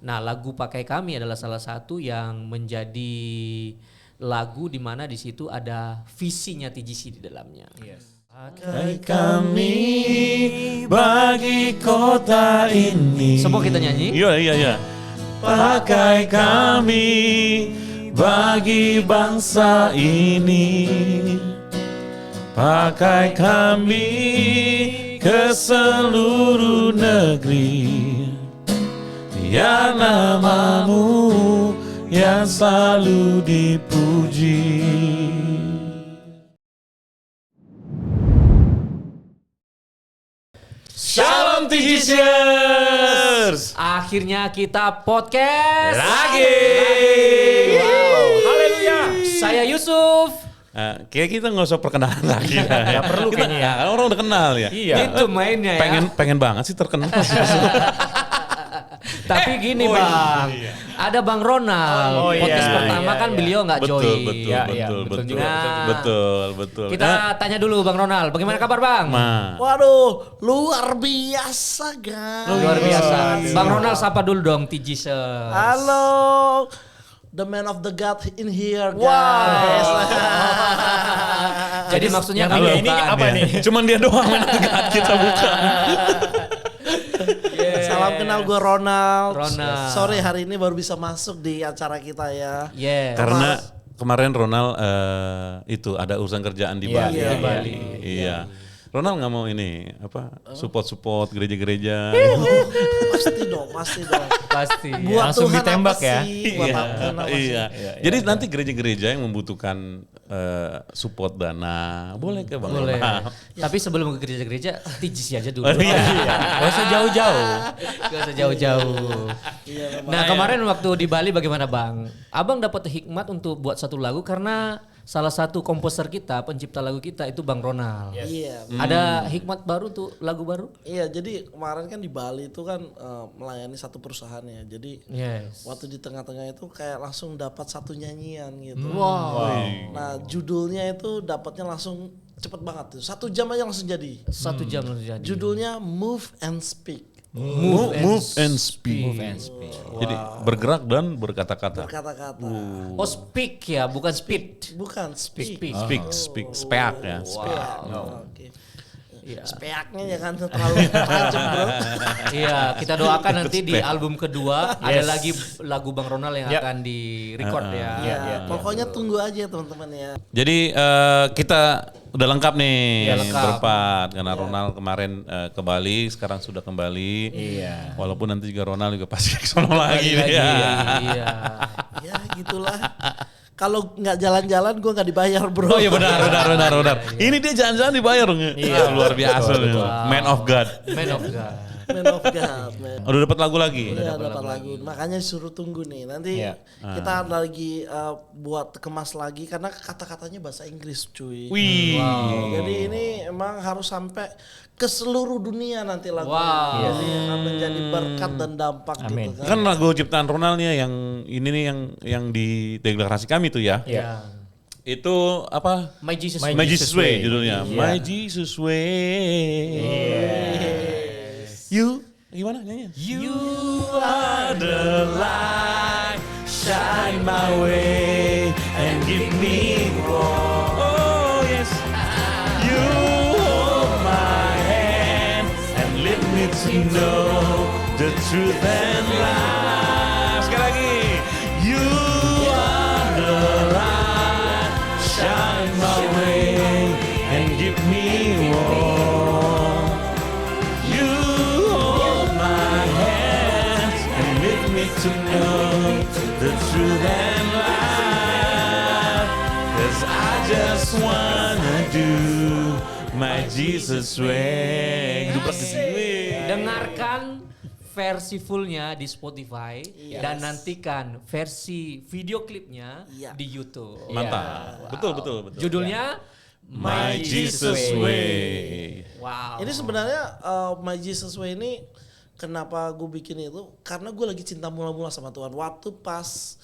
Nah, lagu Pakai Kami adalah salah satu yang menjadi lagu di mana di situ ada visinya TGC di dalamnya. Pakai kami bagi kota ini. Semua kita nyanyi. Iya. Pakai kami bagi bangsa ini. Pakai kami ke seluruh negeri. Ya namamu yang selalu dipuji. Shalom TGCers. Akhirnya kita podcast Lagi. Wow, haleluya. Saya Yusuf. Kayak kita nggak usah perkenalan lagi. Nggak perlu kayaknya ya. Orang udah kenal ya. Iya. Itu mainnya ya. Pengen banget sih terkenal. Tapi gini Bang, ada Bang Ronald. Oh, iya, Podcast pertama iya, kan iya. beliau nggak join. Betul juga, betul. Kita tanya dulu Bang Ronald, bagaimana kabar Bang? Waduh, luar biasa guys. Luar biasa. Bang Ronald sapa dulu dong TG. Halo, the man of the God in here guys. Jadi maksudnya yang ini bukan, apa ya. nih? Cuman dia doang kita bukan. Salam kenal gue Ronald. Ronald. Sorry hari ini baru bisa masuk di acara kita ya. Yeah. Karena kemarin Ronald itu ada urusan kerjaan di Bali. Iya, di Bali. Iya. Ronald nggak mau ini support gereja-gereja. Pasti dong. Pasti. Buat Langsung Tuhan ditembak apa ya. sih? Buat Tuhan apa sih? Iya. Jadi nanti gereja-gereja yang membutuhkan support dana boleh ke Bang Boleh. Ronald. Tapi sebelum ke gereja-gereja, TGC aja dulu. Iya. Gak usah jauh-jauh. Gak usah jauh-jauh. Iya, Nah kemarin waktu di Bali bagaimana Bang? Abang dapat hikmat untuk buat satu lagu karena salah satu komposer kita, pencipta lagu kita itu Bang Ronald. Iya. Ada hikmat baru tuh, lagu baru? Iya, jadi kemarin kan di Bali itu kan melayani satu perusahaan ya. Jadi Yes. waktu di tengah-tengah itu kayak langsung dapat satu nyanyian gitu. Wow. Nah judulnya itu dapatnya langsung cepet banget tuh. 1 jam aja langsung jadi. 1 jam langsung jadi. Judulnya Move and Speak. Move and speak. Move and speak. Jadi bergerak dan berkata-kata. Kata-kata. Oh speak ya, bukan speed. Bukan speak. Speak. Speak ya. Oke. Iya. Speaknya jangan terlalu tajam bro. Iya, kita doakan nanti di album kedua ada lagi lagu Bang Ronald yang akan di record ya. Ya, pokoknya tunggu aja teman-teman ya. Jadi kita udah lengkap nih Ya, lengkap. berempat karena Ronald kemarin ke Bali, sekarang sudah kembali. Iya. Walaupun nanti juga Ronald juga pasti ke sono lagi. Lagi, dia. iya. Ya gitulah. Kalau nggak jalan-jalan gue nggak dibayar bro. Oh iya benar. Ini dia jalan-jalan dibayar dong. Iya, luar biasa. betul. Man of God. Man of God. Man of God, man. Udah dapat lagu lagi. Iya dapat lagu. Makanya disuruh tunggu nih. Nanti Iya. kita lagi buat kemas lagi karena kata-katanya bahasa Inggris cuy. Wih. Jadi ini emang harus sampai ke seluruh dunia nanti lagu. Wow. Jadi akan menjadi berkat dan dampak Amin. gitu Kan lagu ciptaan Ronald nih yang ini nih yang di deklarasi kami tuh ya. Iya. Itu apa? My Jesus. My Jesus Way judulnya. Iya. My Jesus Way. You gimana nyanyi? You are the light, shine my way and give me hope. Oh yes. You hold my hand and lead me to know the truth and life. Sekali lagi. You are the light, shine my way and give me hope. You hold my hand and lead me to know the truth and life. 'Cause I just wanna do my Jesus way. Geblek di sini. Dengarkan versi fullnya di Spotify dan nantikan versi video klipnya Iya. di YouTube. Mantap. Betul. Judulnya My Jesus Way. Wow. Ini sebenarnya My Jesus Way ini kenapa gue bikin itu karena gue lagi cinta mula-mula sama Tuhan waktu pas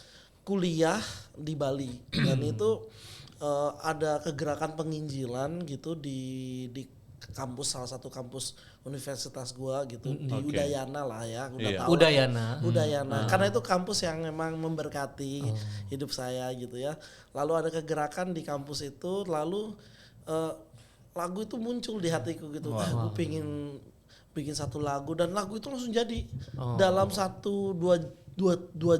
kuliah di Bali dan itu ada kegerakan penginjilan gitu di kampus, salah satu kampus universitas gua gitu di Oke. Udayana lah ya, udah Iya. tahu lah. Udayana. Karena itu kampus yang memang memberkati hidup saya gitu ya. Lalu ada kegerakan di kampus itu, lalu lagu itu muncul di hatiku gitu. Gue pingin bikin satu lagu dan lagu itu langsung jadi dalam 1-2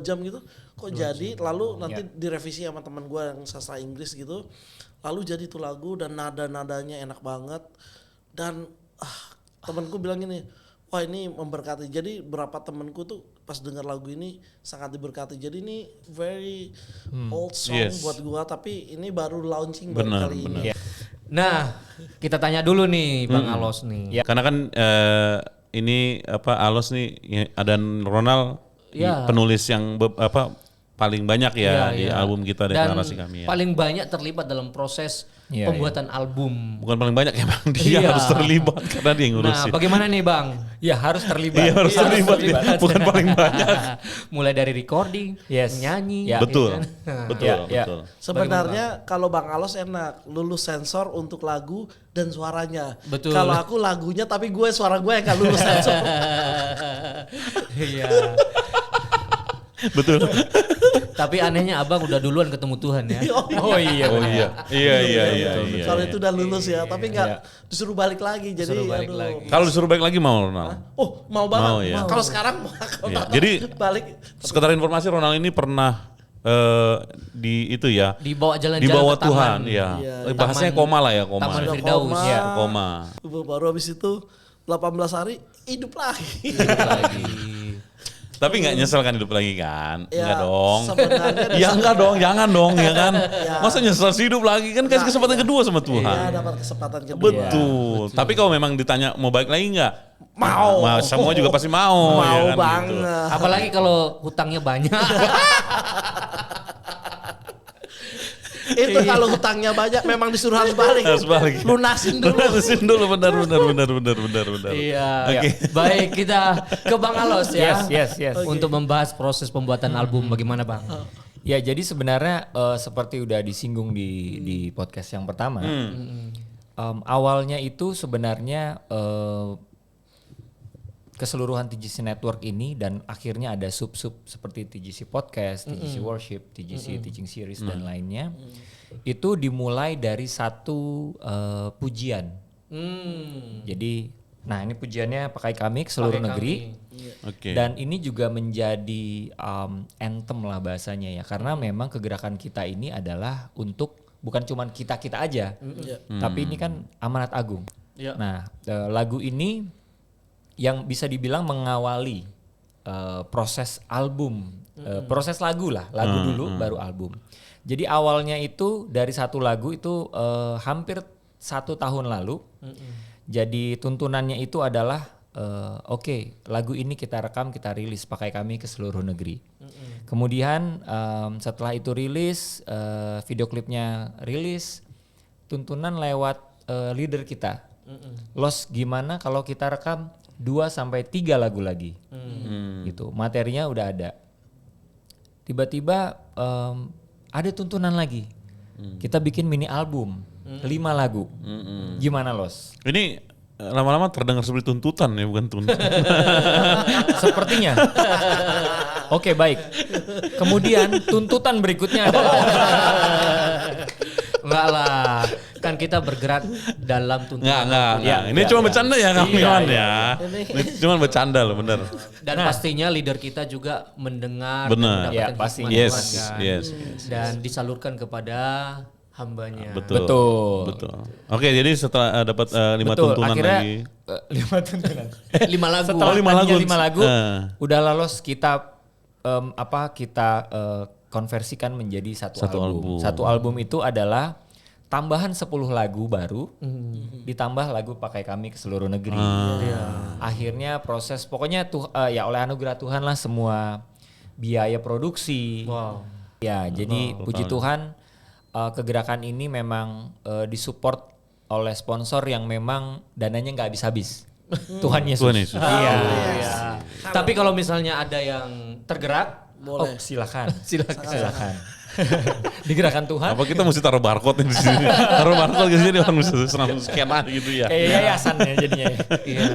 jam gitu. Kok jadi? Lalu nanti direvisi sama teman gue yang sastra Inggris gitu. Lalu jadi tuh lagu dan nada-nadanya enak banget dan temanku bilang gini, wah ini memberkati. Jadi berapa temanku tuh pas dengar lagu ini sangat diberkati. Jadi ini very old song Yes. buat gua, tapi ini baru launching baru Benar, kali benar. ini. Nah, kita tanya dulu nih Bang Alos nih. Karena kan ini Alos nih ada Ronald Ya. penulis yang paling banyak ya di Iya. album kita Dan Deklarasi Kami ya. paling banyak terlibat dalam proses Iya, pembuatan album. Bukan paling banyak ya Bang, dia Iya. harus terlibat karena dia yang Nah, ngurusin. bagaimana nih Bang? Ya harus terlibat. Iya harus terlibat, bukan paling banyak. Mulai dari recording, Yes. nyanyi, Ya. Betul, kan? betul, Ya. betul. Sebenarnya kalau Bang Alos enak lulus sensor untuk lagu dan suaranya. Betul. Kalau aku lagunya tapi suara gue yang gak lulus sensor. Iya. Betul. Tapi anehnya Abang udah duluan ketemu Tuhan ya. Oh iya. Oh iya. Iya. Kalau itu udah lulus ya, tapi nggak disuruh balik lagi. Jadi Disuruh balik aduh. lagi. Kalau disuruh balik lagi mau Ronald. Oh mau banget. Mau, ya. Kalau sekarang kalau Iya. tak Jadi balik. sekedar informasi Ronald ini pernah di itu ya. Dibawa jalan-jalan Di bawah ke taman. Tuhan, ya. Iya, Bahasanya Taman- koma lah ya, koma. Taman Udah Firdaus. koma. Iya, koma. Baru habis itu 18 hari hidup lagi. lagi. Tapi nggak nyesel kan hidup lagi kan? Ya, Enggak dong. sebenarnya Ya enggak dong, jangan dong ya kan. Ya. Masa nyesel sih hidup lagi kan kasih kesempatan kedua sama Tuhan. Iya dapat kesempatan kedua. Betul. Tapi kalau memang ditanya mau balik lagi nggak? Mau. Semua juga pasti mau. Mau ya kan, banget. gitu. Apalagi kalau hutangnya banyak. Itu kalau hutangnya banyak memang disuruh harus balik. Harus balik. Lunasin dulu. Lunasin dulu benar. Iya. Oke. Baik, kita ke Bang Alos ya. Yes. Untuk membahas proses pembuatan album bagaimana Bang? Ya jadi sebenarnya seperti udah disinggung di podcast yang pertama, awalnya itu sebenarnya keseluruhan TGC Network ini dan akhirnya ada sub-sub seperti TGC Podcast, TGC Worship, TGC Teaching Series dan lainnya, itu dimulai dari satu pujian. Jadi, nah ini pujiannya pakai kami ke seluruh Pakai negeri. Oke. Dan ini juga menjadi anthem lah bahasanya ya, karena memang kegerakan kita ini adalah untuk bukan cuma kita aja, tapi ini kan amanat agung. Iya. Nah lagu ini yang bisa dibilang mengawali proses album, proses lagu dulu baru album. Jadi awalnya itu dari satu lagu itu hampir 1 tahun lalu. Jadi tuntunannya itu adalah oke, lagu ini kita rekam, kita rilis pakai kami ke seluruh negeri. Kemudian setelah itu rilis, video klipnya rilis, tuntunan lewat leader kita. Los gimana kalau kita rekam 2-3 lagu lagi, gitu. Materinya udah ada. Tiba-tiba ada tuntunan lagi. Kita bikin mini album 5 lagu. Gimana Los? Ini lama-lama terdengar seperti tuntutan ya, bukan tuntutan. Sepertinya. Oke baik. Kemudian tuntutan berikutnya adalah Enggak lah, kan kita bergerak dalam tuntunan. Enggak. Ya, Ini cuma bercanda ya kamu Iya, ya. Ini cuma bercanda loh, bener. Dan pastinya leader kita juga mendengar Benar. dan Ya, mendapatkan pastinya. hikmat Yes, Tuhan kan. yes. Dan disalurkan kepada hambanya. Betul. Oke, jadi setelah dapat 5 betul. tuntunan Akhirnya lagi. 5 tuntunan. 5 lagu. Setelah lima tadinya lagu. 5 lagu, Eh. udah lolos kita kita konversikan menjadi satu Satu album. album. Satu album itu adalah tambahan 10 lagu baru, ditambah lagu pakai kami ke seluruh negeri. Akhirnya proses, pokoknya ya oleh anugerah Tuhan lah semua biaya produksi. Wow. Ya, jadi puji Tuhan kegerakan ini memang disupport oleh sponsor yang memang dananya nggak habis-habis. Tuhan Yesus. Tuhan Yesus. Iya. Tapi kalau misalnya ada yang tergerak Boleh. Silakan. Silakan. Digerakkan Tuhan. Apa kita mesti taruh barcode di sini? Taruh barcode di sini orang mesti scan aja gitu ya. Kayak yayasan ya jadinya. Iya,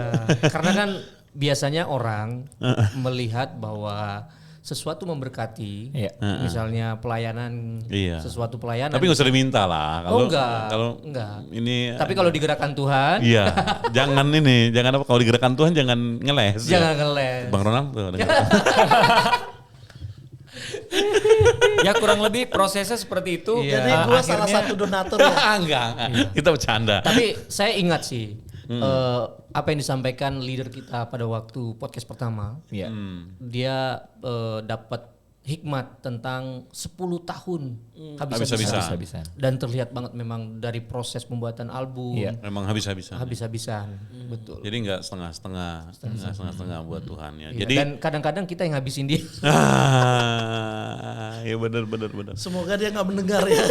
karena kan biasanya orang melihat bahwa sesuatu memberkati, Iya. misalnya pelayanan, Iya. sesuatu pelayanan. Tapi nggak usah diminta lah. Oh, enggak. Kalau Enggak. ini. Tapi kalau digerakkan Tuhan, Iya, jangan apa kalau digerakkan Tuhan jangan ngeles. jangan ya. ngeles. Bang Ronald tuh. Ya kurang lebih prosesnya seperti itu. Iya. Jadi gue salah satu donatur ya. enggak. Kita bercanda. Tapi saya ingat sih apa yang disampaikan leader kita pada waktu podcast pertama. Iya. Dia dapat hikmat tentang 10 tahun Habis-habisan. Habis-habisan. Dan terlihat banget memang dari proses pembuatan album Iya. Memang habis-habisan. habis-habisan. Betul. Jadi nggak setengah-setengah buat Tuhan ya. Iya, Jadi dan kadang-kadang kita yang habisin dia. ya benar. Semoga dia nggak mendengar ya.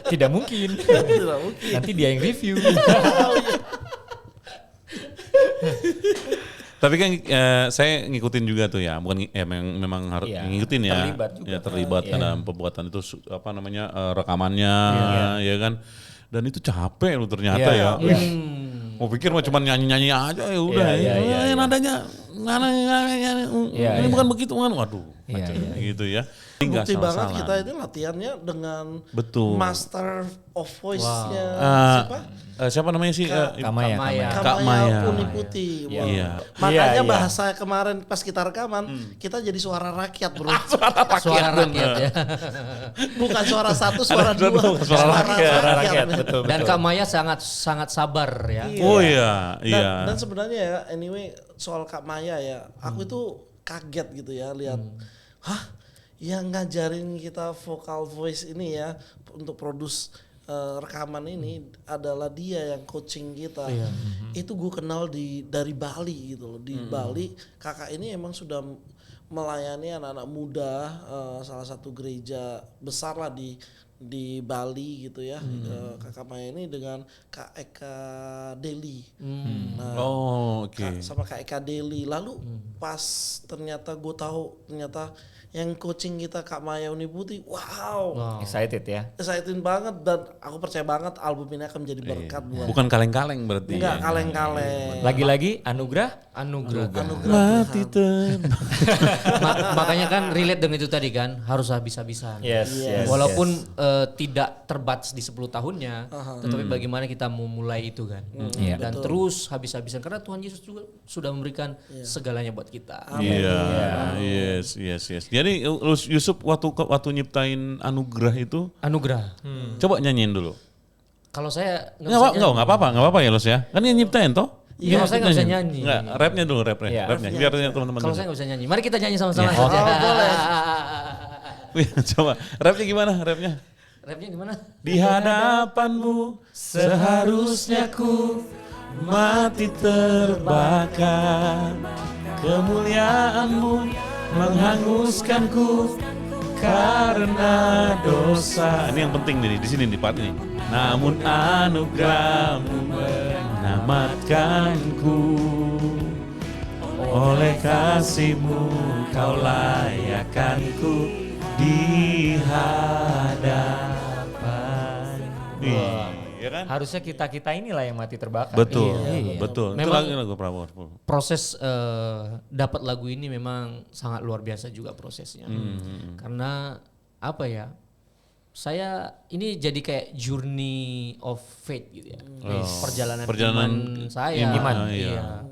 Tidak mungkin. Tidak mungkin. Nanti dia yang review. Tapi kan saya ngikutin juga tuh ya, bukan memang harus Iya, ngikutin ya. terlibat juga. Ya terlibat dalam pembuatan itu rekamannya ya kan. Dan itu capek lu ternyata Iya. ya. Mau pikir mah cuma nyanyi-nyanyi aja ya udah. Iya. Nadanya Iya, ini iya. bukan begitu kan. Waduh. Iya, macam iya. gitu ya. Ini nggak Bukti banget salah-salah. kita ini latihannya dengan Betul. master of voice-nya siapa? Siapa namanya sih? Kamaya. Kak Maya. Uniputi. Wow. Iya. Makanya Iya, iya. bahasa kemarin pas kita rekaman, kita jadi suara rakyat bro. Suara rakyat ya. Bukan suara satu, suara Ada dua. dua, suara rakyat, betul. Dan Kak Maya sangat sabar ya. Oh iya, Dan, iya. dan sebenarnya ya, anyway soal Kak Maya ya, aku itu kaget gitu ya lihat, yang ngajarin kita vocal voice ini ya untuk produce rekaman ini adalah dia yang coaching kita. Itu gue kenal dari Bali gitu loh. Di Bali kakak ini emang sudah melayani anak-anak muda salah satu gereja besar lah di Bali gitu ya. Kakak Maya ini dengan Kak Eka Deli. Nah, Oke. sama Kak Eka Deli. Lalu pas ternyata gue tahu ternyata yang coaching kita Kak Maya Uniputi, wow. Excited ya. Excited banget dan aku percaya banget album ini akan menjadi berkat buat. Bukan kaleng-kaleng berarti. Enggak ya. kaleng-kaleng. Lagi-lagi anugerah. Mati Makanya kan relate dengan itu tadi kan, harus habis-habisan. Yes. Walaupun tidak terbatas di 10 tahunnya, tetapi bagaimana kita mau mulai itu kan. Iya. Dan terus habis-habisan karena Tuhan Yesus juga sudah memberikan segalanya buat kita. Iya, yes. Jadi Yusuf waktu nyiptain anugerah itu, Anugerah. coba nyanyiin dulu. Kalau saya Nggak apa-apa ya Los ya. Kan yang nyiptain toh. Iya, kalau saya nggak bisa nyanyi. Nggak, rapnya dulu rapnya. Iya. Biar teman-teman. Kalau saya nggak bisa nyanyi. Mari kita nyanyi sama-sama. Ya, oke. Boleh. Coba rapnya gimana rapnya? Rapnya gimana? Di hadapanmu seharusnya ku mati terbakar, kemuliaanmu menghanguskanku karena dosa. Ini yang penting nih di sini di part ini. Namun anugerahmu menyelamatkanku, oleh kasihmu kau layakkanku di hadapan. Iya kan? Harusnya kita inilah yang mati terbakar. Betul, Iya. betul. Itu Memang- lagu Prabowo. Proses dapat lagu ini memang sangat luar biasa juga prosesnya. Karena apa ya? Saya ini jadi kayak journey of faith gitu ya. Perjalanan iman saya. iman, Iya.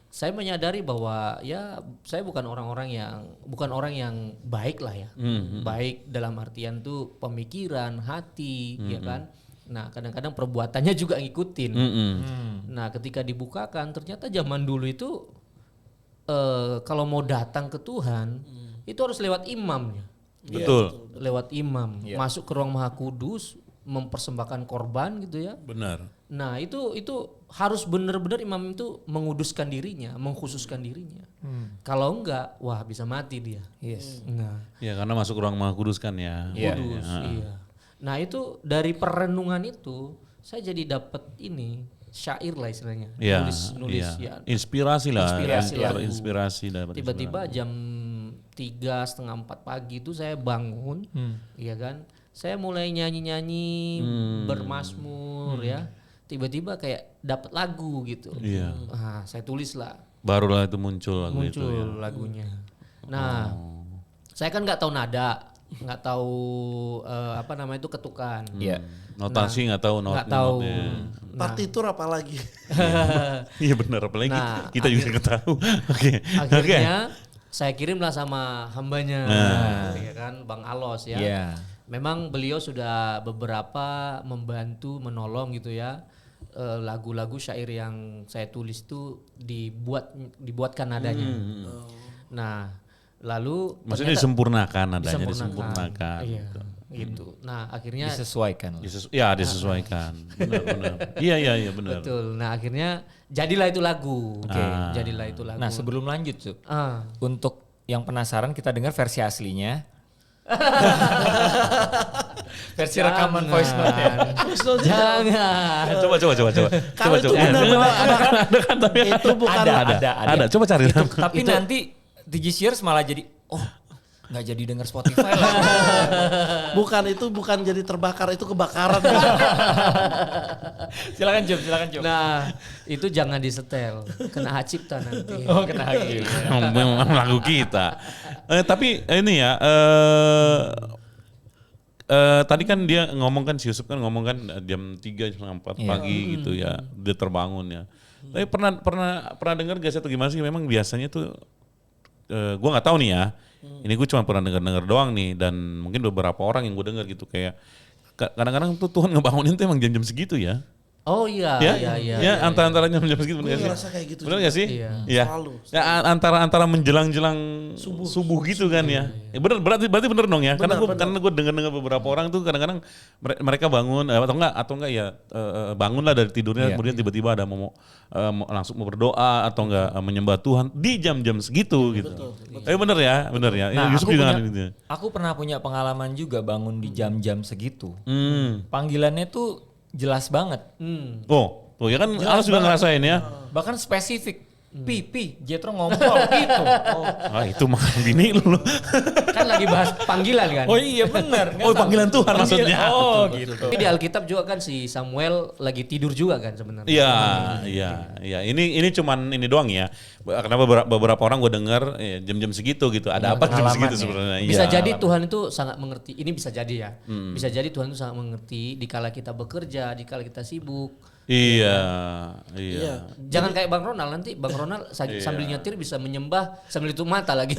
Saya menyadari bahwa ya saya bukan orang yang baik lah ya. Baik dalam artian tuh pemikiran, hati, ya kan. Nah, kadang-kadang perbuatannya juga ngikutin. Nah, ketika dibukakan ternyata zaman dulu itu kalau mau datang ke Tuhan itu harus lewat imamnya. Betul. Lewat imam, masuk ke ruang Maha Kudus, mempersembahkan korban gitu ya. Benar. Nah, itu harus benar-benar imam itu menguduskan dirinya, mengkhususkan dirinya. Kalau enggak, wah bisa mati dia. Yes. Nah, Ya karena masuk ruang Maha Kudus kan ya. Iya. kudus, iya. Nah, itu dari perenungan itu saya jadi dapat ini syair lah istilahnya. Iya, Nulis iya. Inspirasi lah. Inspirasi lagu. Inspirasi dapat. Tiba-tiba jam 3:30 pagi itu saya bangun, ya kan. Saya mulai nyanyi-nyanyi, bermazmur ya. Tiba-tiba kayak dapat lagu gitu. Iya. Nah, saya tulis lah. Barulah itu muncul lagu itu ya. Lagunya. Nah, saya kan nggak tahu nada, nggak tahu apa namanya itu ketukan. Iya. Notasi nggak tahu Nggak tahu. Partitur apalagi. Iya benar, apalagi Nah, kita juga nggak tahu. Oke. Akhirnya saya kirimlah sama hambanya, ya kan, Bang Alos ya. Iya. Memang beliau sudah beberapa membantu, menolong gitu ya. Lagu-lagu syair yang saya tulis itu dibuatkan nadanya. Nah, lalu Maksudnya disempurnakan adanya, disempurnakan. Iya, gitu. Nah, akhirnya Disesuaikan. Disesuaikan. Benar. Iya benar. betul. Nah, akhirnya jadilah itu lagu. Jadilah itu lagu. Nah sebelum lanjut Cuk, Ah. untuk yang penasaran kita dengar versi aslinya. Versi rekaman voice note ya. Jangan. Coba. Kalau itu benar-benar itu bukan Ada. Coba cari. Tapi nanti TG Shears malah jadi nggak jadi denger Spotify lah. bukan jadi terbakar, itu kebakaran. silakan Jom. Nah, itu jangan disetel. Kena hak cipta nanti. Oh kena haki. Memang lagu kita. Tapi ini ya, tadi kan dia ngomong kan, si Yusuf kan ngomong kan jam 3:30 pagi gitu ya, dia terbangun ya. Tapi pernah dengar gak sih atau gimana sih? Memang biasanya tuh, gue nggak tahu nih ya. Ini gue cuma pernah dengar doang nih, dan mungkin beberapa orang yang gue dengar gitu kayak kadang-kadang tuh Tuhan ngebangunin tuh emang jam-jam segitu ya. Oh iya, iya. Ya, antara jam-jam segitu benar Gue gak sih? ngerasa kayak gitu. Benar gak sih? Iya. Selalu. Ya antara menjelang subuh gitu kan ya. Ya benar, berarti benar dong ya. Karena gue dengar beberapa orang tuh kadang-kadang mereka bangun atau enggak ya bangun lah dari tidurnya, kemudian tiba-tiba ada mau langsung mau berdoa atau enggak menyembah Tuhan di jam-jam segitu gitu. Benar ya. Nah, Yusuf juga kan gitu. aku pernah punya pengalaman juga bangun di jam-jam segitu. Panggilannya tuh jelas banget. Oh ya kan Alas juga ngerasain ya. Bahkan spesifik. Pi, Jetro ngompol gitu. Itu mah bini lu. Kan lagi bahas panggilan kan. Oh iya benar. Panggilan Tuhan maksudnya. Oh gitu. Tapi di Alkitab juga kan si Samuel lagi tidur juga kan sebenarnya. Iya. Ini cuman ini doang ya. Karena beberapa orang gue dengar jam-jam segitu gitu. Ada apa jam segitu sebenarnya? Bisa jadi Tuhan itu sangat mengerti. Ini bisa jadi ya. Bisa jadi Tuhan itu sangat mengerti dikala kita bekerja, dikala kita sibuk. Iya. Jangan kayak Bang Ronald, nanti Bang Ronald sambil nyetir bisa menyembah sambil tutup mata lagi.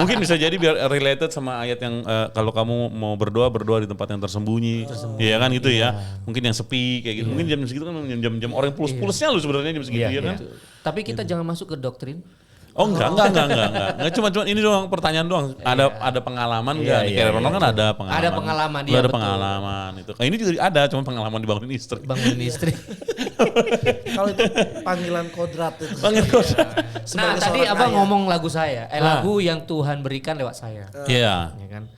Mungkin bisa jadi biar related sama ayat yang kalau kamu mau berdoa di tempat yang tersembunyi. Iya kan gitu ya. Mungkin yang sepi kayak gitu. Mungkin jam segitu kan jam orang pulusnya lu sebenarnya jam segitu ya kan. Tapi kita jangan masuk ke doktrin. Oh enggak. Cuma ini doang pertanyaan doang. Ada pengalaman enggak? Nih kayak Ronald kan ada pengalaman. Ada pengalaman dia. Ada betul. pengalaman itu. Ini juga ada, cuma pengalaman dibangunin istri. Bangunin istri. Kalau itu panggilan kodrat itu. Nah, tadi Abang ngomong lagu saya, lagu yang Tuhan berikan lewat saya. Iya. Ya kan?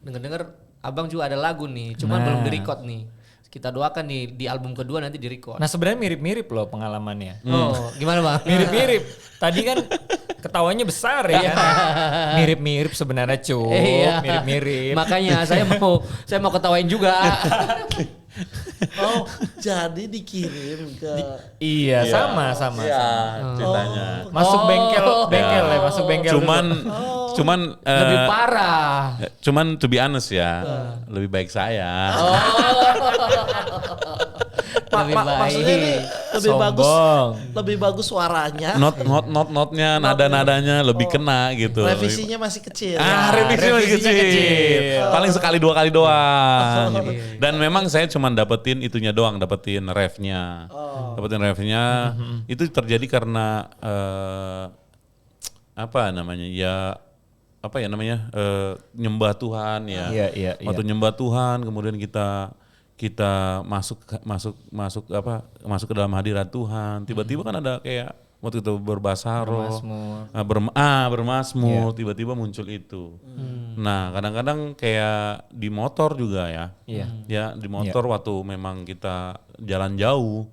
Dengar-dengar Abang juga ada lagu nih, cuman belum di-record nih. Kita doakan nih di album kedua nanti di-record. Nah sebenarnya mirip-mirip loh pengalamannya. Oh, gimana Bang? Mirip-mirip. Tadi kan ketawanya besar ya. Mirip-mirip sebenarnya Cuk. Iya. Mirip-mirip. Makanya saya mau ketawain juga. Oh, jadi dikirim ke Iya, sama. Ceritanya. Masuk bengkel ya, masuk bengkel. Cuman Lebih parah. Cuman to be honest ya, lebih baik saya. Lebih baik. maksudnya ini Sombong. lebih bagus suaranya. Notnya, nada-nadanya lebih kena gitu. Revisinya masih kecil. Revisinya masih revisinya kecil. Paling sekali 2 kali doang. Gitu. Iya. Dan memang saya cuma dapetin itunya doang, dapetin refnya. Dapetin refnya. Itu terjadi karena nyembah Tuhan ya. Iya. Waktu nyembah Tuhan, kemudian kita masuk ke dalam hadirat Tuhan. Tiba-tiba kan ada kayak waktu itu berbahasa roh, bermazmur, tiba-tiba muncul itu. Nah, kadang-kadang kayak di motor juga ya. Iya. Ya, di motor waktu memang kita jalan jauh,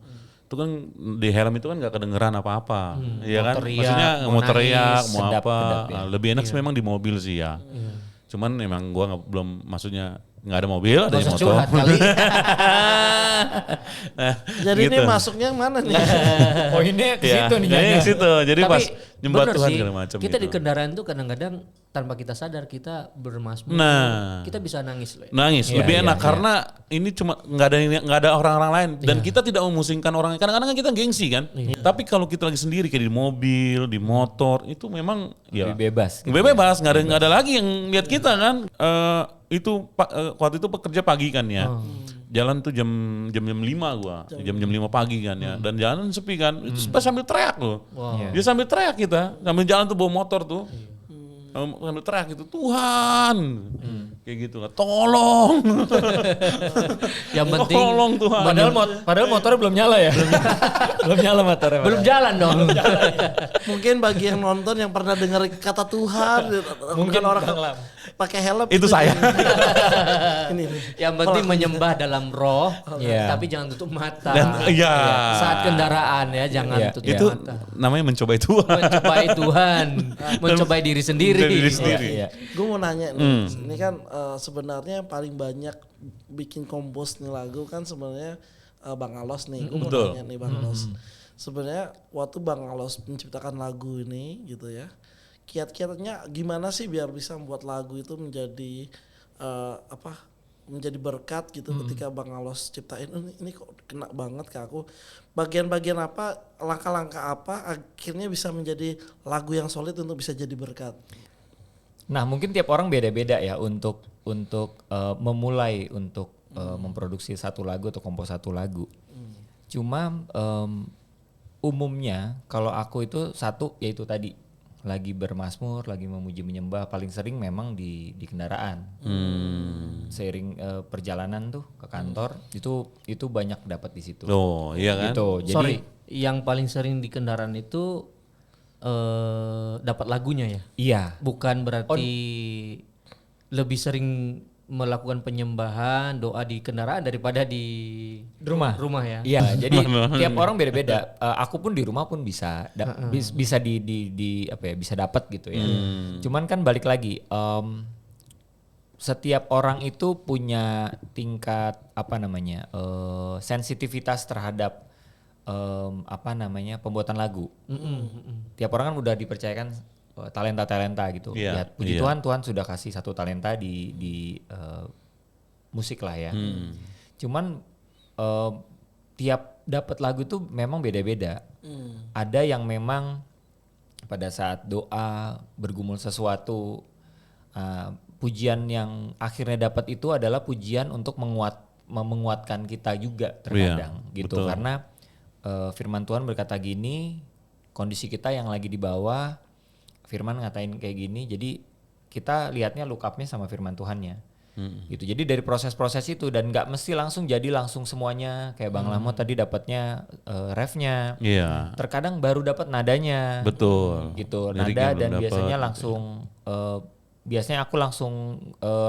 itu kan di helm itu kan nggak kedengeran apa-apa, ya kan? teriak, Maksudnya mau mau teriak, nangis, mau sedap, apa, ya. lebih enak sih memang di mobil sih ya. Cuman emang gua belum, maksudnya nggak ada mobil, ada Nggak usah motor. curhat kali. Nah, Jadi gitu. ini masuknya yang mana nih? Oh ini ke Ya, situ nih. kayaknya ke situ. Jadi Tapi pas nyembah bener Tuhan sih, segala macam kita gitu. di kendaraan tuh kadang-kadang tanpa kita sadar kita bermasmur, Nah. kita bisa nangis loh. Nangis Iya, lebih iya, enak iya. karena ini cuma nggak ada orang-orang lain dan kita tidak memusingkan orang. Kadang-kadang kan kita gengsi kan. Tapi kalau kita lagi sendiri kayak di mobil, di motor itu memang ya Lebih bebas. gitu. lebih bebas, nggak ada lagi yang lihat kita kan. Waktu itu pekerja pagi kan ya. Jalan tuh jam 5 gua. Jam 5 pagi kan ya. Dan jalan sepi kan. Itu sambil teriak loh. Iya. Dia sambil teriak kita. Sambil jalan tuh bawa motor tuh. Sambil teriak gitu, Tuhan. Kayak gitu kan. Tolong. Yang penting Tolong Tuhan. Padahal motornya belum nyala ya. belum nyala motornya. belum jalan dong. Mungkin bagi yang nonton yang pernah dengar kata Tuhan, Mungkin orang Bang Lam. pakai helm Itu saya. ini. Yang penting menyembah dalam roh, Iya. tapi jangan tutup mata. Dan- iya. Saat kendaraan ya, jangan Iya, tutup Itu mata. namanya mencobai Tuhan. Mencobai Tuhan, mencobai diri sendiri. Diri sendiri. Iya. Gue mau nanya nih, ini kan sebenarnya yang paling banyak bikin kompos nih lagu kan sebenarnya Bang Alos nih. Gue mau Betul. nanya nih Bang Alos. Sebenarnya waktu Bang Alos menciptakan lagu ini gitu ya, kiat-kiatnya gimana sih biar bisa membuat lagu itu menjadi menjadi berkat gitu ketika Bang Alos ciptain ini kok kena banget ke aku. Bagian-bagian apa, langkah-langkah apa akhirnya bisa menjadi lagu yang solid untuk bisa jadi berkat. Nah mungkin tiap orang beda-beda ya untuk memulai untuk memproduksi satu lagu atau kompos satu lagu. Cuma umumnya kalau aku itu satu yaitu tadi lagi bermasmur, lagi memuji menyembah paling sering memang di kendaraan. Seiring perjalanan tuh ke kantor itu banyak dapat di situ. Oh, iya kan? Gitu. Jadi Sorry, yang paling sering di kendaraan itu dapat lagunya ya. iya. Bukan berarti lebih sering melakukan penyembahan doa di kendaraan daripada di rumah ya. Iya, jadi tiap orang beda-beda. Aku pun di rumah pun bisa bisa di apa ya, bisa dapat gitu ya. Cuman kan balik lagi setiap orang itu punya tingkat apa namanya? Sensitivitas terhadap pembuatan lagu. Tiap orang kan udah dipercayakan talenta gitu. Iya, Ya, puji iya. Tuhan sudah kasih satu talenta di musik lah ya. Cuman tiap dapat lagu itu memang beda-beda. Ada yang memang pada saat doa bergumul sesuatu, pujian yang akhirnya dapat itu adalah pujian untuk menguatkan kita juga terkadang gitu. betul. Karena firman Tuhan berkata gini, kondisi kita yang lagi di bawah, firman ngatain kayak gini, jadi kita lihatnya look up-nya sama firman Tuhannya. Gitu. Jadi dari proses-proses itu dan nggak mesti langsung semuanya kayak Bang Lamo tadi dapatnya refnya. Iya. Terkadang baru dapat nadanya. Betul. Gitu. Liriknya Nada dan belum biasanya dapet. langsung biasanya aku langsung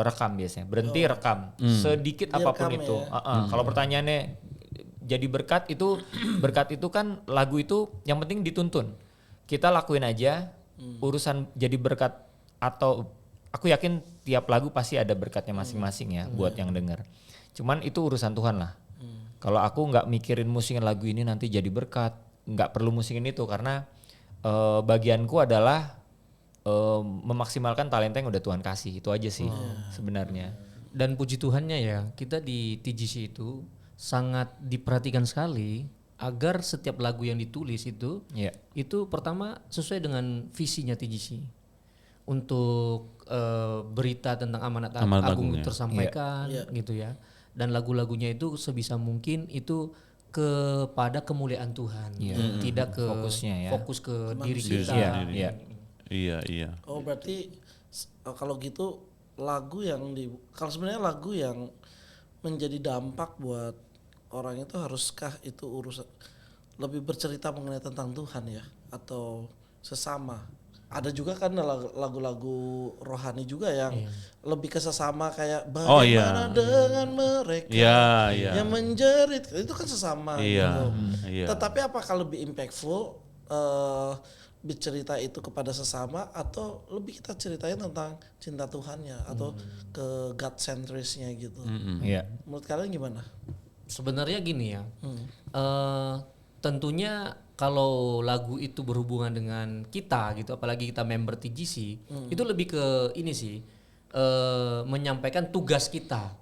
rekam biasanya. Berhenti rekam sedikit apapun Direkam itu. ya. Kalau pertanyaannya jadi berkat itu kan lagu itu yang penting dituntun. Kita lakuin aja urusan jadi berkat atau aku yakin tiap lagu pasti ada berkatnya masing-masing ya buat yang denger. Cuman itu urusan Tuhan lah. Kalau aku nggak mikirin musingin lagu ini nanti jadi berkat, nggak perlu musingin itu karena bagianku adalah memaksimalkan talenta yang udah Tuhan kasih, itu aja sih sebenarnya. Dan puji Tuhannya ya, kita di TGC itu sangat diperhatikan sekali agar setiap lagu yang ditulis itu Iya. itu pertama sesuai dengan visinya TGC untuk berita tentang amanat agung agungnya. tersampaikan gitu ya, dan lagu-lagunya itu sebisa mungkin itu kepada kemuliaan Tuhan, tidak ke Fokusnya ya. fokus ke diri Diri kita. sendiri. Iya. Iya. Oh berarti kalau gitu lagu yang kalau sebenarnya lagu yang menjadi dampak buat orang itu haruskah itu urusan lebih bercerita mengenai tentang Tuhan ya atau sesama ada juga kan lagu-lagu rohani juga yang lebih ke sesama kayak Oh, bagaimana iya. dengan mereka Iya. yang menjerit, itu kan sesama Iya. gitu. Iya. Tetapi apakah lebih impactful bercerita itu kepada sesama atau lebih kita ceritain tentang cinta Tuhannya atau ke God centrisnya gitu. Iya. Menurut kalian gimana? Sebenarnya gini ya, tentunya kalau lagu itu berhubungan dengan kita gitu, apalagi kita member TGC, itu lebih ke ini sih, menyampaikan tugas kita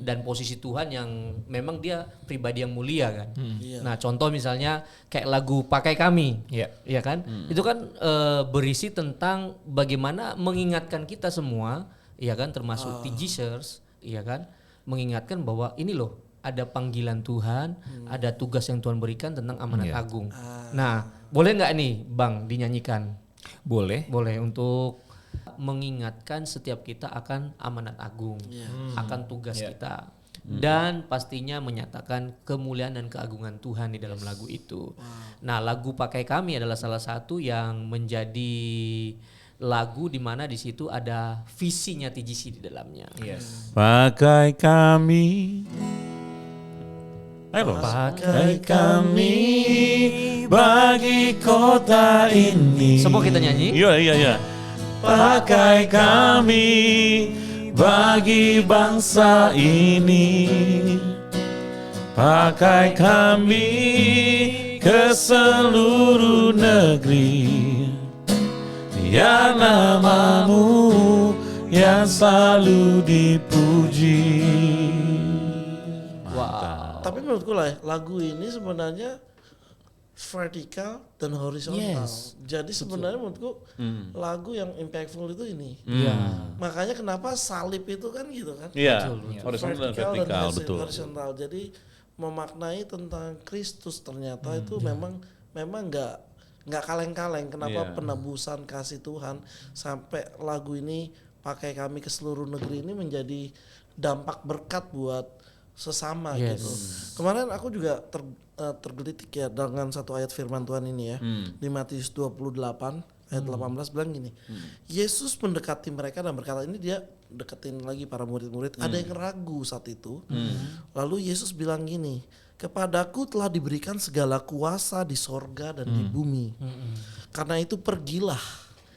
dan posisi Tuhan yang memang dia pribadi yang mulia kan. Iya. Nah contoh misalnya kayak lagu Pakai Kami, Iya. ya kan, itu kan berisi tentang bagaimana mengingatkan kita semua, ya kan, termasuk TGCers, ya kan, mengingatkan bahwa ini loh, ada panggilan Tuhan, ada tugas yang Tuhan berikan tentang amanat agung. Nah, boleh nggak nih, Bang, dinyanyikan? Boleh. Boleh, untuk mengingatkan setiap kita akan amanat agung, akan tugas kita, dan pastinya menyatakan kemuliaan dan keagungan Tuhan di dalam lagu itu. Nah, lagu Pakai Kami adalah salah satu yang menjadi lagu di mana di situ ada visinya TGC di dalamnya. Yes. Pakai kami. Ayo loh. Pakai kami bagi kota ini. Semua kita nyanyi. Iya. Pakai kami bagi bangsa ini. Pakai kami ke seluruh negeri. Ya namamu yang selalu dipuji. Wow. Tapi menurutku lah lagu ini sebenarnya vertikal dan horizontal. Yes, Jadi sebenarnya menurutku lagu yang impactful itu ini. Iya. Makanya kenapa salib itu kan gitu kan. Iya, horizontal dan vertikal, dan betul. horizontal. Jadi memaknai tentang Kristus ternyata itu memang nggak kaleng-kaleng. Kenapa Iya. penebusan kasih Tuhan sampai lagu ini Pakai Kami ke seluruh negeri ini menjadi dampak berkat buat sesama Yes. gitu. Kemarin aku juga tergelitik ya dengan satu ayat firman Tuhan ini ya. Di Matius 28 ayat 18 bilang gini. Yesus mendekati mereka dan berkata, ini dia deketin lagi para murid-murid. Ada yang ragu saat itu. Lalu Yesus bilang gini, kepadaku telah diberikan segala kuasa di sorga dan di bumi. Karena itu pergilah.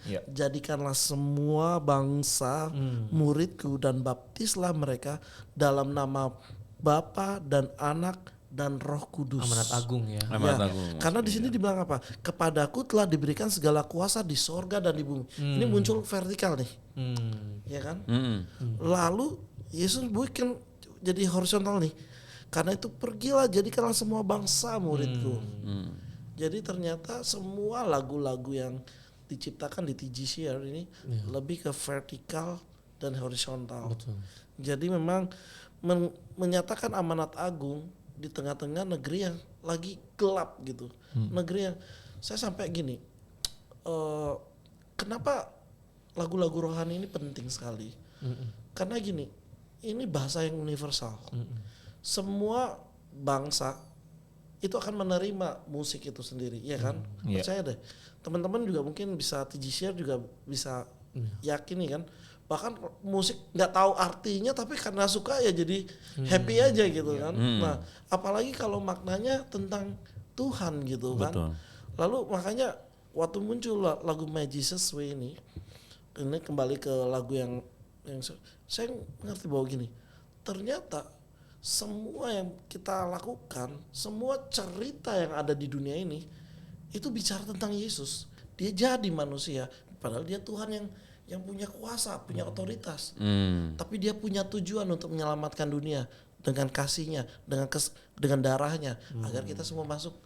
Ya. Jadikanlah semua bangsa muridku dan baptislah mereka dalam nama Bapa dan Anak dan Roh Kudus. Amanat agung ya. Amanat agung. Karena di sini dibilang apa? Kepadaku telah diberikan segala kuasa di sorga dan di bumi. Ini muncul vertikal nih, ya kan? Lalu Yesus bikin jadi horizontal nih. Karena itu pergilah jadikanlah semua bangsa muridku. Jadi ternyata semua lagu-lagu yang diciptakan di TGCR ini lebih ke vertikal dan horizontal. Jadi memang menyatakan amanat agung di tengah-tengah negeri yang lagi gelap gitu. Negeri yang saya sampai gini, kenapa lagu-lagu rohani ini penting sekali? Karena gini, ini bahasa yang universal. Semua bangsa itu akan menerima musik itu sendiri, ya kan? Percaya deh. Teman-teman juga mungkin bisa TGCR juga bisa yakini kan. Bahkan musik nggak tahu artinya tapi karena suka ya jadi happy aja gitu kan. Nah, apalagi kalau maknanya tentang Tuhan gitu kan. Betul. Lalu makanya waktu muncul lagu My Jesus Way ini kembali ke lagu yang saya ngerti bahwa gini, ternyata semua yang kita lakukan, semua cerita yang ada di dunia ini itu bicara tentang Yesus. Dia jadi manusia, padahal dia Tuhan yang punya kuasa, punya otoritas. Tapi dia punya tujuan untuk menyelamatkan dunia dengan kasihnya, dengan darahnya, agar kita semua masuk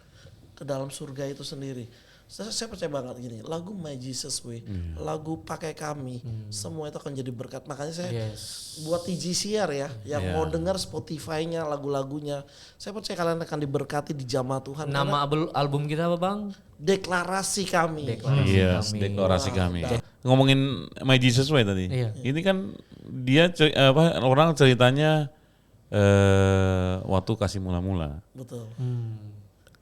ke dalam surga itu sendiri. Saya percaya banget gini, lagu My Jesus Way, lagu Pakai Kami, semua itu akan jadi berkat. Makanya saya buat TGCR ya, yang mau dengar Spotify-nya, lagu-lagunya, saya percaya kalian akan diberkati di jamaah Tuhan. Nama album kita apa, Bang? Deklarasi Kami. Yes, deklarasi kami. Ngomongin My Jesus Way tadi. Iya. Ini kan dia orang ceritanya waktu kasih mula-mula. Betul.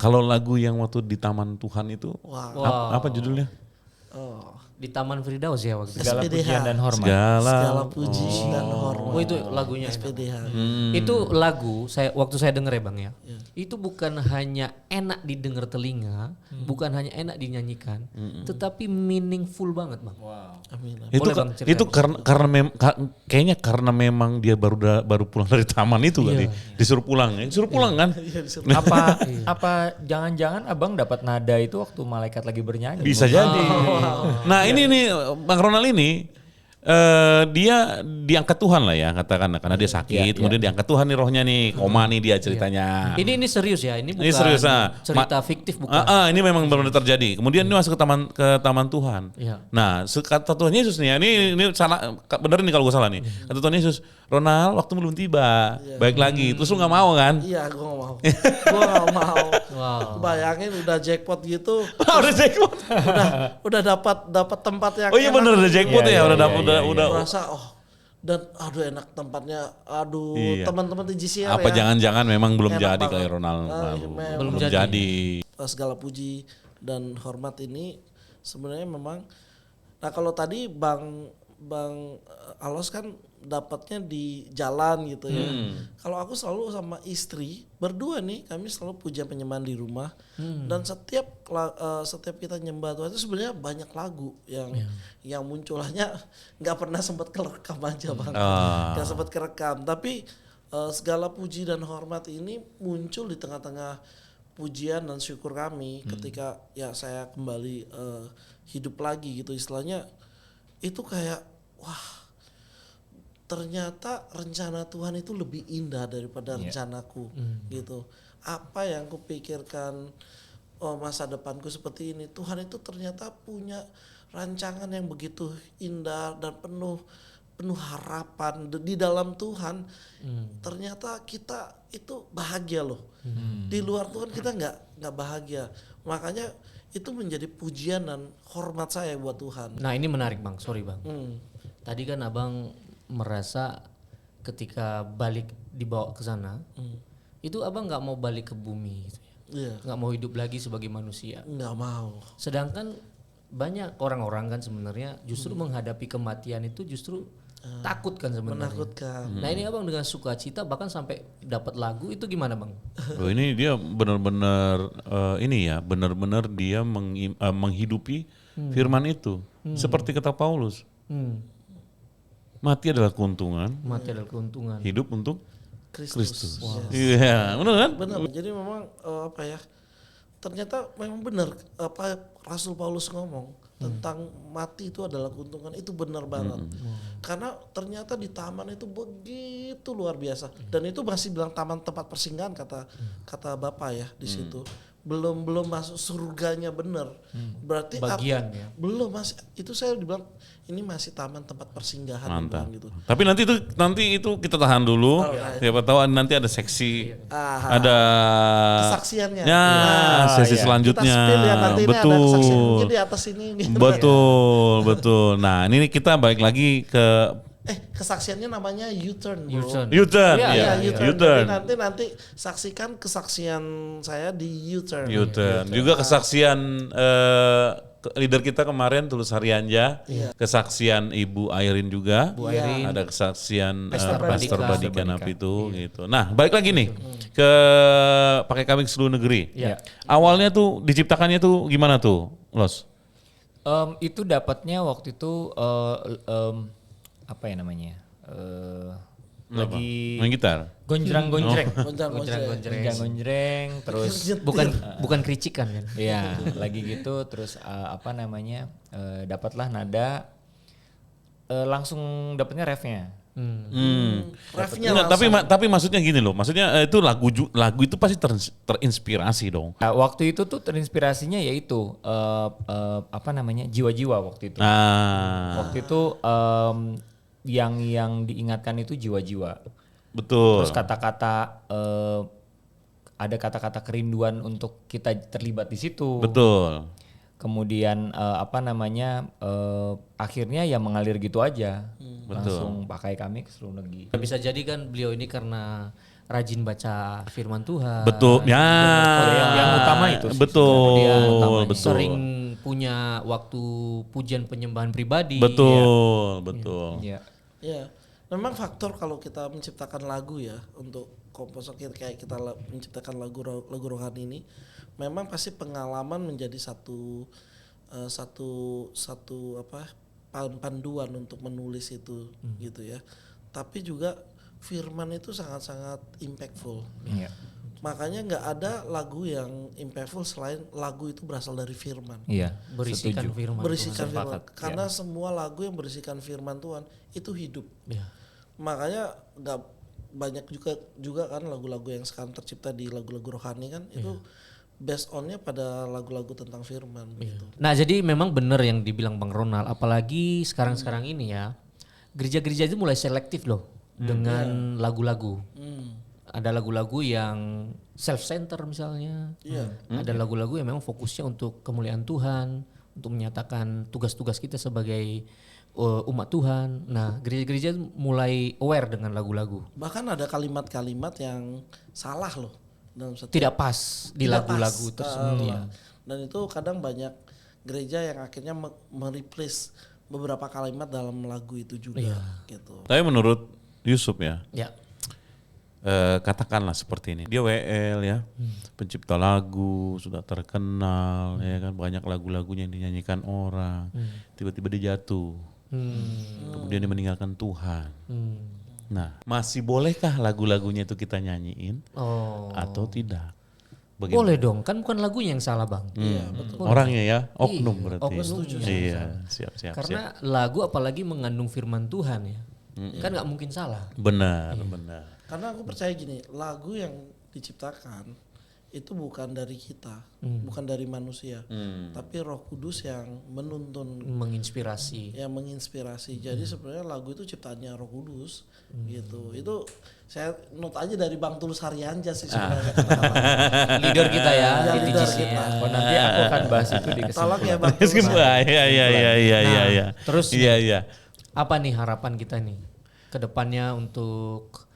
Kalau lagu yang waktu di Taman Tuhan itu Wow. apa judulnya? Oh, di Taman Firdaus ya waktu itu. Segala SPDH. pujian dan hormat. Segala puji dan hormat. Oh itu lagunya. SPDH. Itu lagu waktu saya denger ya Bang ya. Itu bukan hanya enak didengar telinga, bukan hanya enak dinyanyikan, tetapi meaningful banget Bang. Amin. Itu Boleh, Bang, ceritain. itu kayaknya karena memang dia baru pulang dari taman itu kali. Disuruh pulang ya. Disuruh pulang kan? Apa jangan-jangan abang dapat nada itu waktu malaikat lagi bernyanyi? Bisa jadi. Nah ini nih Bang Ronald ini dia diangkat Tuhan lah ya katakan karena dia sakit, kemudian diangkat Tuhan nih rohnya nih, koma nih dia ceritanya. Ini serius ya, ini bukan Ini serius, cerita fiktif bukan. Ini memang benar-benar terjadi. Kemudian dia masuk ke taman Tuhan. Iya. Nah, kata Tuhan Yesus nih, ini salah, bener nih kalau gue salah nih. Kata Tuhan Yesus, Ronald waktu belum tiba, baik lagi. Terus lu nggak mau kan? Iya, gue gak mau. Gue gak mau. Wow. Bayangin udah jackpot gitu, Udah jackpot. udah dapat tempat yang Oh iya enak. bener udah jackpot ya, udah dapat udah. Merasa dan aduh enak tempatnya, aduh Iya. teman-teman di GCR Apa ya. jangan-jangan memang belum Enak jadi banget. kali Ronald. Memang Belum Belum jadi. jadi. Segala puji dan hormat ini sebenarnya memang. Nah kalau tadi Bang Alos kan dapatnya di jalan gitu ya. Kalau aku selalu sama istri berdua nih, kami selalu puja penyembahan di rumah. Dan setiap kita nyembah Tuhan itu sebenarnya banyak lagu yang munculannya nggak pernah sempat kerekam aja Bang. Nggak sempat kerekam, tapi segala puji dan hormat ini muncul di tengah-tengah pujian dan syukur kami ketika ya saya kembali hidup lagi gitu istilahnya. Itu kayak wah, ternyata rencana Tuhan itu lebih indah daripada rencanaku gitu. Apa yang kupikirkan masa depanku seperti ini, Tuhan itu ternyata punya rancangan yang begitu indah dan penuh harapan di dalam Tuhan. Ternyata kita itu bahagia loh. Di luar Tuhan kita nggak bahagia. Makanya itu menjadi pujian dan hormat saya buat Tuhan. Nah ini menarik Bang, sorry Bang. Tadi kan Abang merasa ketika balik dibawa ke sana, itu Abang nggak mau balik ke bumi gitu ya. Iya. Nggak mau hidup lagi sebagai manusia. Nggak mau. Sedangkan banyak orang-orang kan sebenarnya justru menghadapi kematian itu justru takut kan sebenarnya. Menakutkan. Nah ini Abang dengan sukacita bahkan sampai dapat lagu itu gimana Bang? Oh, ini dia benar-benar benar-benar dia menghidupi firman itu. Seperti kata Paulus. Mati adalah keuntungan, Mati adalah keuntungan. hidup untuk Kristus. Kristus. Wow. Iya, benar kan? Benar. Jadi memang ternyata memang benar apa Rasul Paulus ngomong tentang mati itu adalah keuntungan, itu benar banget. Karena ternyata di taman itu begitu luar biasa dan itu masih bilang taman tempat persinggahan kata Bapak ya di situ. Belum masuk surganya benar. Berarti Bagian ya. belum masih itu saya dibilang ini masih taman tempat persinggahan Mantap. gitu. Tapi nanti itu kita tahan dulu. Siapa tahu nanti ada seksi, ada Kesaksiannya. Ya, sesi selanjutnya. Kita spill ya nanti ini ada kesaksian mungkin di atas ini. Gitu. Betul. Nah, ini kita balik lagi ke Kesaksiannya namanya U-turn, bro. U-turn. U-turn. Iya, Iya, U-turn. U-turn. Jadi nanti saksikan kesaksian saya di U-turn. U-turn. Juga kesaksian leader kita kemarin Tulus Haryanja, kesaksian Ibu Airin juga, ada kesaksian Pastor Badikan itu gitu. Nah, balik lagi nih ke pakai kami seluruh negeri. Iya. Awalnya tuh diciptakannya tuh gimana tuh, Los? Itu dapatnya waktu itu apa ya namanya? Lagi Main gitar. gonjreng-gonjreng. Gonjang-gonjang. Terus Bukan kricikan kan? iya, lagi gitu terus dapatlah nada langsung dapatnya refnya. Refnya Enggak, langsung. tapi maksudnya gini loh. Maksudnya itu lagu itu pasti terinspirasi dong. Nah, waktu itu tuh terinspirasinya yaitu jiwa-jiwa waktu itu. Nah, Waktu itu yang diingatkan itu jiwa-jiwa. betul. Terus kata-kata ada kata-kata kerinduan untuk kita terlibat di situ. Betul. Kemudian akhirnya ya mengalir gitu aja. Langsung pakai kami ke seluruh negeri. Bisa jadi kan beliau ini karena rajin baca firman Tuhan. Betul. Ya. Yang utama itu sih. Betul. Kemudian Betul. sering punya waktu pujian penyembahan pribadi. Betul, betul. Iya. Ya, memang faktor kalau kita menciptakan lagu ya untuk komposer kita kayak kita menciptakan lagu rohani ini, memang pasti pengalaman menjadi satu panduan untuk menulis itu gitu ya. Tapi juga firman itu sangat-sangat impactful. Iya. Makanya nggak ada lagu yang impactful selain lagu itu berasal dari firman. Iya. Berisikan Setuju. firman. Berisikan Tuhan. firman. Karena semua lagu yang berisikan firman Tuhan itu hidup. Ya. Makanya nggak banyak juga kan lagu-lagu yang sekarang tercipta di lagu-lagu rohani kan itu based onnya pada lagu-lagu tentang firman gitu. Nah jadi memang benar yang dibilang Bang Ronald, apalagi sekarang-sekarang ini ya, gereja-gereja itu mulai selektif loh dengan lagu-lagu. Ada lagu-lagu yang self-center misalnya, ada lagu-lagu yang memang fokusnya untuk kemuliaan Tuhan, untuk menyatakan tugas-tugas kita sebagai umat Tuhan. Nah gereja-gereja mulai aware dengan lagu-lagu. Bahkan ada kalimat-kalimat yang salah loh dalam setiap Tidak pas di tidak lagu-lagu pas. tersebut. Dan itu kadang banyak gereja yang akhirnya mereplace beberapa kalimat dalam lagu itu juga gitu. Tapi menurut Yusuf ya, Ya. katakanlah seperti ini, dia WL ya, pencipta lagu, sudah terkenal ya kan, banyak lagu-lagunya yang dinyanyikan orang, tiba-tiba dia jatuh, kemudian dia meninggalkan Tuhan. Nah, masih bolehkah lagu-lagunya itu kita nyanyiin atau tidak? Bagaimana? Boleh dong, kan bukan lagunya yang salah Bang. Iya, betul. Orangnya ya, oknum berarti. oknum. Iya, siap. Karena lagu apalagi mengandung firman Tuhan ya, kan nggak mungkin salah. Benar. Karena aku percaya gini, lagu yang diciptakan itu bukan dari kita, bukan dari manusia, tapi Roh Kudus yang menuntun, Menginspirasi. yang menginspirasi. Jadi sebenarnya lagu itu ciptaannya Roh Kudus, gitu. Itu saya note aja dari Bang Tulus Haryanca sih sebenarnya. Leader kita ya, Ya, di leader TGC. kita. Oh, nanti aku akan bahas itu di Tolong ya kesimpulan. Bang Tulus. Iya. Terus Iya. apa nih harapan kita nih ke depannya untuk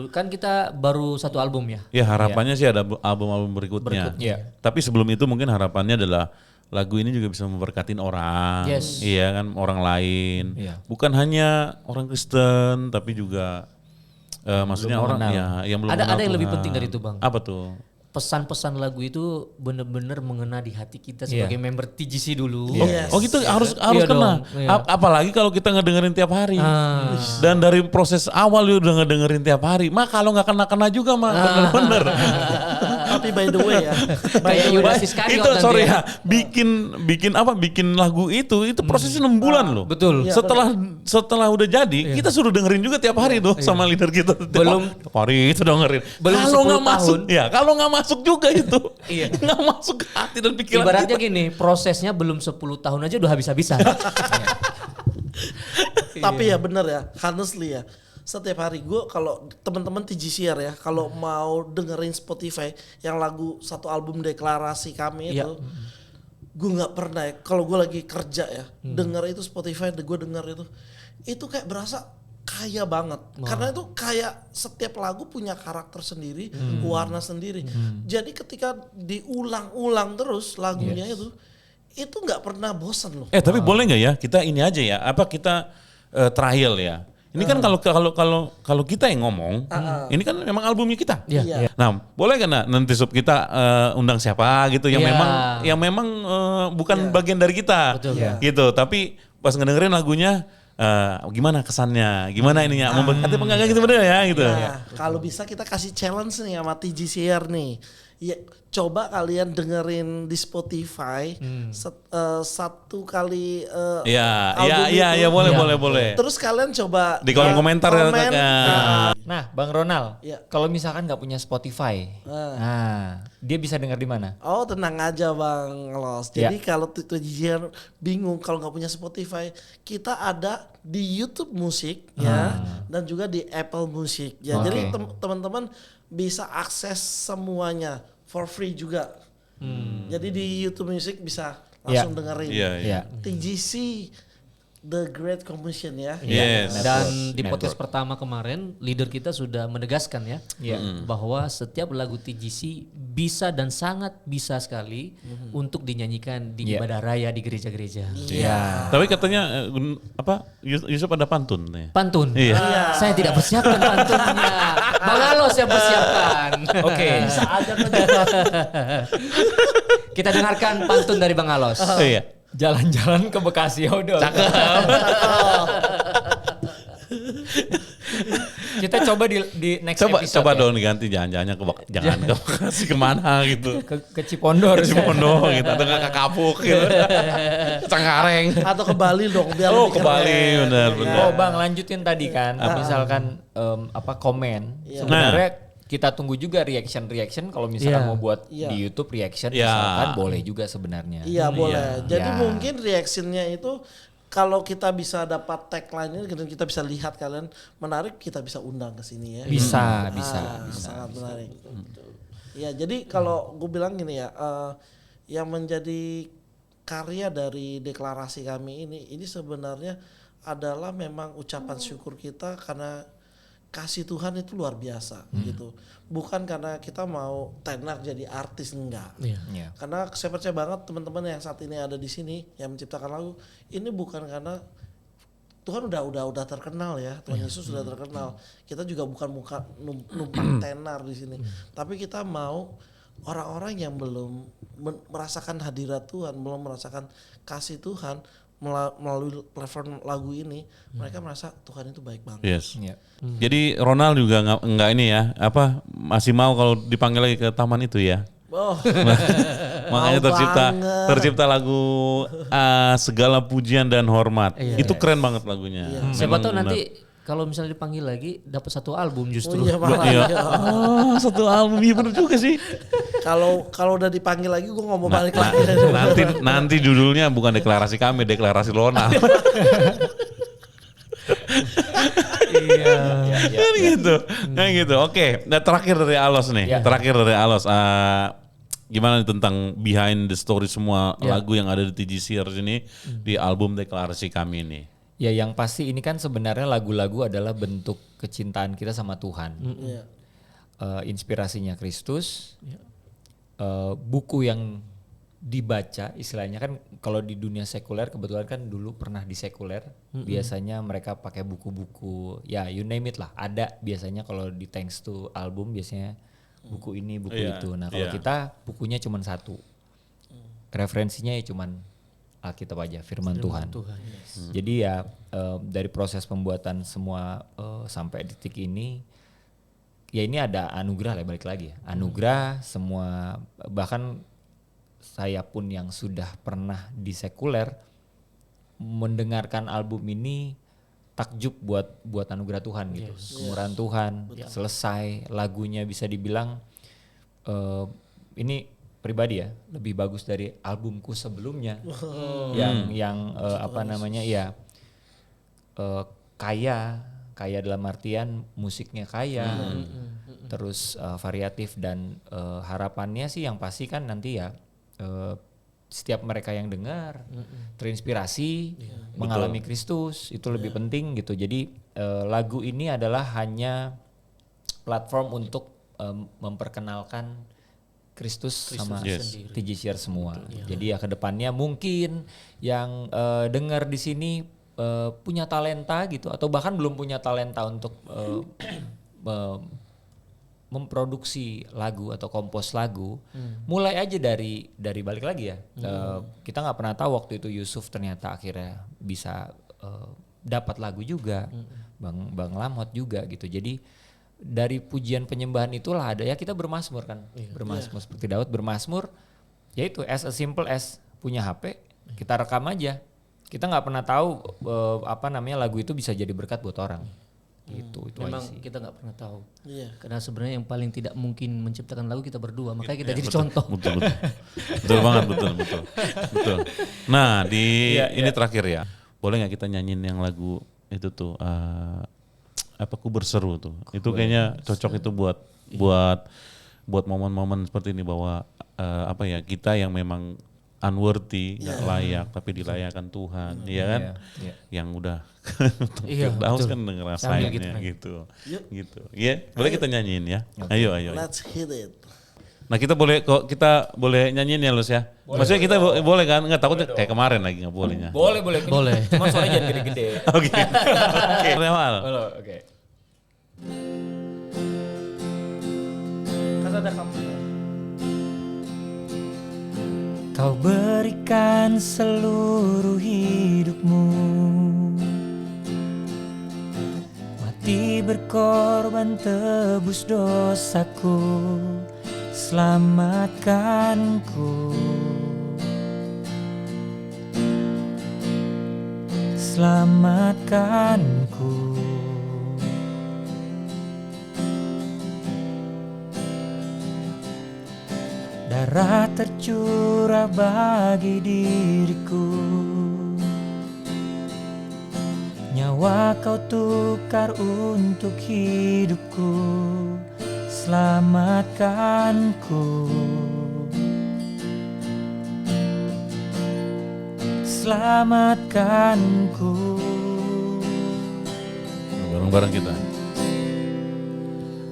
kan kita baru satu album ya. Ya harapannya sih ada album-album berikutnya. Iya. Tapi sebelum itu mungkin harapannya adalah lagu ini juga bisa memberkatin orang, Yes. iya kan, orang lain. Iya. Bukan hanya orang Kristen, tapi juga maksudnya orang ya yang belum Ada mengenal yang lebih Tuhan. penting dari itu Bang. Apa tuh? Pesan-pesan lagu itu benar-benar mengena di hati kita sebagai member TGC dulu. Yes. Oh gitu harus Iya kena. dong, iya. Apalagi kalau kita ngedengerin tiap hari. Dan dari proses awal lu udah ngedengerin tiap hari. Kalau nggak kena juga bener-bener. Tapi by the way ya, Kayak Yudas Iskariot Itu nanti sorry ya. ya, bikin lagu itu prosesnya 6 bulan loh. Betul. Setelah udah jadi, kita suruh dengerin juga tiap hari tuh sama leader kita. Tiap hari itu dengerin. Belum Kalau 10 nggak masuk, tahun. kalau nggak masuk juga itu, Iya. nggak masuk ke hati dan pikiran Ibaratnya kita. gini, prosesnya belum 10 tahun aja udah habis-habisan. tapi ya bener ya, honestly ya. Setiap hari gue kalau teman-teman TGCR ya, kalau mau dengerin Spotify yang lagu satu album deklarasi kami itu, gue nggak pernah ya. Kalau gue lagi kerja ya, denger itu Spotify, gue denger itu kayak berasa kaya banget. Karena itu kayak setiap lagu punya karakter sendiri, warna sendiri. Jadi ketika diulang-ulang terus lagunya itu nggak pernah bosan loh. Tapi boleh nggak ya kita ini aja ya? Apa kita trial ya? Ini kan kalau kita yang ngomong, ini kan memang albumnya kita. Iya. Nah, boleh kan nanti sub kita undang siapa gitu yang memang bukan bagian dari kita, Betul. gitu. Tapi pas ngedengerin lagunya gimana kesannya, gimana ininya, memberkati enggak gitu bener ya gitu. Nah, kalau bisa kita kasih challenge nih sama TGCR nih. Ya, coba kalian dengerin di Spotify satu kali album itu. boleh. Terus kalian coba Di kolom komentar ya, komen. Nah, Bang Ronald, Iya. kalau misalkan nggak punya Spotify, nah dia bisa dengar di mana? Oh tenang aja Bang Los. Jadi kalau TGCR bingung kalau nggak punya Spotify, kita ada di YouTube Musik ya, dan juga di Apple Music. Ya, jadi teman-teman bisa akses semuanya for free juga. Jadi di YouTube Music bisa langsung dengerin. Iya. TGC The Great Commission ya. Yes. Dan di Network. podcast pertama kemarin leader kita sudah menegaskan ya bahwa setiap lagu TGC bisa dan sangat bisa sekali untuk dinyanyikan di ibadah raya di gereja-gereja. Iya. Tapi katanya Yusuf ada pantun nih. Pantun. Iya. Saya tidak persiapkan pantunnya. Bang Alos yang persiapkan. Oke. Bisa aja kan. Kita dengarkan pantun dari Bang Alos. Iya. Jalan-jalan ke Bekasi udah. Kita coba di next episode. Coba ya. dong diganti jangan-jangannya jangan ke Bekasi kemana gitu. Ke Cipondor. Cipondo gitu atau nggak ke Kapuk gitu. Cengkareng. Atau ke Bali dong biar Oh, lebih ke Bali, keren. benar, Ya. benar. Oh Bang, lanjutin tadi kan. Misalkan komen. Iya. Sebenarnya kita tunggu juga reaction kalau misalkan Iya. mau buat Iya. di YouTube reaction Iya. misalkan boleh juga sebenarnya. Iya boleh. Jadi Ya. mungkin reactionnya itu kalau kita bisa dapat tagline ini dan kita bisa lihat kalian menarik, kita bisa undang ke sini ya. Bisa. Sangat menarik. Ya jadi kalau gue bilang gini ya, yang menjadi karya dari deklarasi kami ini sebenarnya adalah memang ucapan syukur kita karena kasih Tuhan itu luar biasa gitu. Bukan karena kita mau tenar jadi artis, enggak. Iya. Karena saya percaya banget teman-teman yang saat ini ada di sini yang menciptakan lagu ini bukan karena Tuhan udah terkenal ya, Tuhan Yesus sudah terkenal. Kita juga bukan numpang tenar di sini. Tapi kita mau orang-orang yang belum merasakan hadirat Tuhan, belum merasakan kasih Tuhan melalui platform lagu ini, mereka merasa Tuhan itu baik banget. Yes. Iya. Jadi Ronald juga nggak ini ya, masih mau kalau dipanggil lagi ke taman itu ya. Oh, Makanya Mau banget. tercipta lagu segala pujian dan hormat. Itu keren banget lagunya. Siapa Memang tahu benar. nanti kalau misalnya dipanggil lagi dapat satu album justru. iya, malah Iya. iya. Satu album, iya bener juga sih. Kalau udah dipanggil lagi gue nggak mau balik lagi. Nanti judulnya bukan deklarasi kami, deklarasi Ronald. Kan gitu. Kan gitu. Oke, nah terakhir dari Alos nih. Ya. Terakhir dari Alos. Gimana nih tentang behind the story semua lagu yang ada di TGC harus ini di album deklarasi kami ini. Ya yang pasti ini kan sebenarnya lagu-lagu adalah bentuk kecintaan kita sama Tuhan. Iya. Inspirasinya Kristus. Buku yang dibaca istilahnya kan kalau di dunia sekuler kebetulan kan dulu pernah di sekuler biasanya mereka pakai buku-buku ya you name it lah ada biasanya kalau di thanks to album biasanya buku ini buku itu. Nah kalau kita bukunya cuma satu referensinya ya cuman Alkitab aja firman Tuhan. Jadi ya dari proses pembuatan semua sampai detik ini ya ini ada anugerah lah balik lagi ya anugerah semua bahkan saya pun yang sudah pernah di sekuler mendengarkan album ini takjub buat anugerah Tuhan gitu kemurahan Tuhan selesai lagunya bisa dibilang ini pribadi ya lebih bagus dari albumku sebelumnya yang apa namanya ya kaya dalam artian musiknya kaya terus variatif dan harapannya sih yang pasti kan nanti ya setiap mereka yang dengar terinspirasi mengalami Kristus itu lebih penting gitu. Jadi lagu ini adalah hanya platform untuk memperkenalkan Kristus sama TGC semua. Jadi ya kedepannya mungkin yang dengar di sini punya talenta gitu atau bahkan belum punya talenta untuk memproduksi lagu atau kompos lagu, mulai aja dari balik lagi ya. Kita nggak pernah tahu waktu itu Yusuf ternyata akhirnya bisa dapat lagu juga, Bang Lamot juga gitu. Jadi dari pujian penyembahan itulah ada ya kita bermazmur kan, bermazmur seperti Daud bermazmur, yaitu as simple as punya HP kita rekam aja. Kita nggak pernah tahu lagu itu bisa jadi berkat buat orang. Itu Memang aja sih. kita nggak pernah tahu. Iya. Karena sebenarnya yang paling tidak mungkin menciptakan lagu kita berdua, makanya kita jadi contoh. Betul banget, betul. Nah ini terakhir ya, boleh nggak kita nyanyiin yang lagu itu tuh Ku Berseru tuh? Itu kayaknya cocok itu buat momen-momen seperti ini bahwa kita yang memang unworthy, nggak layak, tapi dilayakkan Tuhan, ya kan? Iya. Yang udah Iya, Firdaus betul. kan ngerasainnya gitu. Gitu. Ya, boleh kita nyanyiin ya. Ayo. Let's hit it. Nah kita boleh nyanyiin ya Lus ya. Maksudnya kita boleh kan? Nggak takutnya kayak kemarin lagi nggak bolehnya. Boleh. Boleh. Cuma suaranya jangan gede-gede. Oke. Awal. Oke. Kan ada kamu. Kau berikan seluruh hidupmu, mati berkorban tebus dosaku, selamatkanku, selamatkanku. Darah tercurah bagi diriku, nyawa kau tukar untuk hidupku, selamatkanku, selamatkanku. Bareng-bareng kita.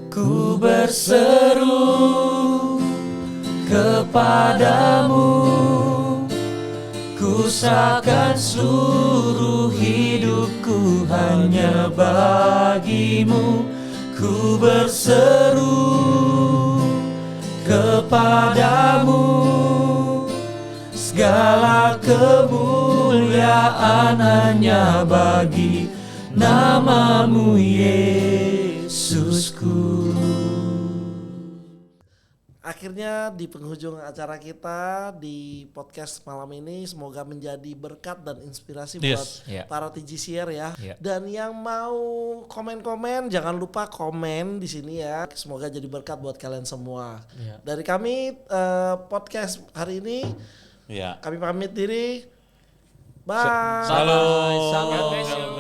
Ku berseru kepadamu, ku serahkan seluruh hidupku hanya bagimu. Ku berseru kepadamu, segala kemuliaan hanya bagi namamu Yesusku. Akhirnya di penghujung acara kita di podcast malam ini semoga menjadi berkat dan inspirasi buat para TGCR ya. Dan yang mau komen-komen jangan lupa komen di sini ya. Semoga jadi berkat buat kalian semua. Dari kami podcast hari ini kami pamit diri. Bye. Salam. Salam.